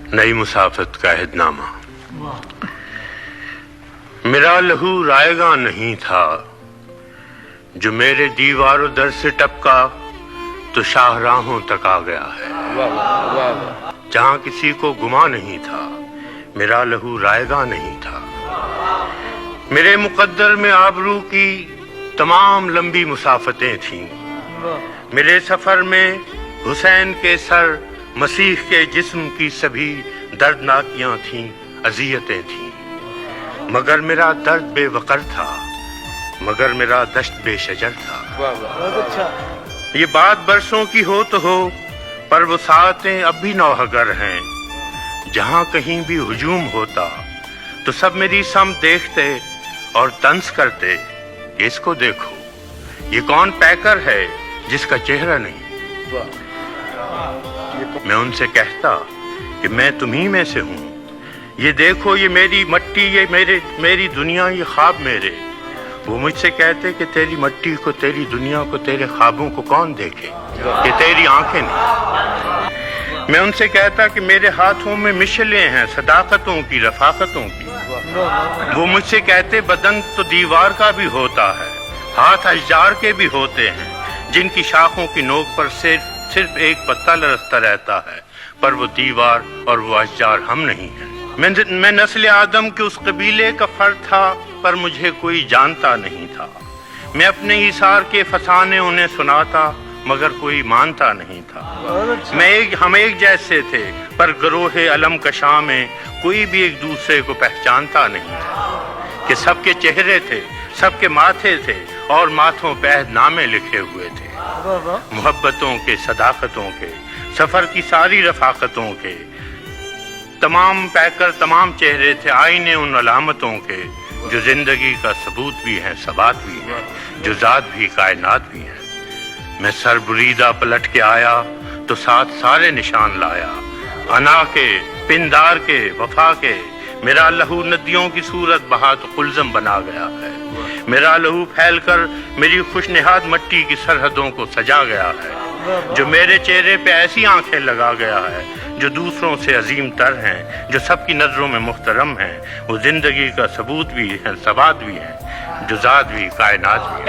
नई मुसाफत का अहदनामा। मेरा लहू रायगा नहीं था, जो मेरे दीवारों दर से टपका तो शाहराहों तक आ गया है। जहां किसी को गुमा नहीं था, मेरा लहू रायगा नहीं था। मेरे मुकद्दर में आबरू की तमाम लंबी मुसाफतें थीं। मेरे सफर में हुसैन के सर, मसीह के जिस्म की सभी दर्दनाकियां थीं, अजियतें थीं। मगर मेरा दर्द बेवकर था, मगर मेरा दश्त बेशजर था। ये बात बरसों की हो तो हो, पर वो सातें अब भी नौहगर हैं। जहां कहीं भी हुजूम होता तो सब मेरी समत देखते और तंज करते, इसको देखो, ये कौन पैकर है जिसका चेहरा नहीं। मैं उनसे कहता कि मैं तुम्ही में से हूँ। ये देखो, ये मेरी मट्टी, ये मेरी दुनिया, ये ख्वाब मेरे। वो मुझसे कहते कि तेरी मट्टी को, तेरी दुनिया को, तेरे ख्वाबों को कौन देखे, कि तेरी आंखें नहीं। मैं उनसे कहता कि मेरे हाथों में मिशलें हैं सदाकतों की, रफाकतों की। वो मुझसे कहते बदन तो दीवार का भी होता है, हाथ अशजार के भी होते हैं, जिनकी शाखों की नोक पर सिर्फ एक पत्ता लरसता रहता है, पर वो दीवार और वो अशजार हम नहीं हैं। मैं नस्ल आदम के उस कबीले का फर्द था, पर मुझे कोई जानता नहीं था। मैं अपने इशार के फसाने उन्हें सुनाता, मगर कोई मानता नहीं था। हम एक जैसे थे, पर गरोहे अलम कशा में कोई भी एक दूसरे को पहचानता नहीं था। कि सबके चेहरे थे, सबके माथे थे, और माथों पे अहदनामे लिखे हुए थे। मोहब्बतों के, सदाकतों के, सफर की सारी रफाकतों के, तमाम पैकर, तमाम चेहरे थे, आईने उन अलामतों के, जो जिंदगी का सबूत भी है, सबात भी है, जो जात भी, कायनात भी है। मैं सर बुरीदा पलट के आया तो साथ सारे निशान लाया, अना के, पिंदार के, वफा के। मेरा लहू नदियों की सूरत बहा तो कुलज़म बना गया है। मेरा लहू फैलकर मेरी खुशनिहाद मट्टी की सरहदों को सजा गया है। जो मेरे चेहरे पे ऐसी आंखें लगा गया है, जो दूसरों से अजीम तर हैं, जो सबकी नजरों में मुहतरम हैं। वो जिंदगी का सबूत भी है, सबात भी है, जो जात भी, कायनात भी है।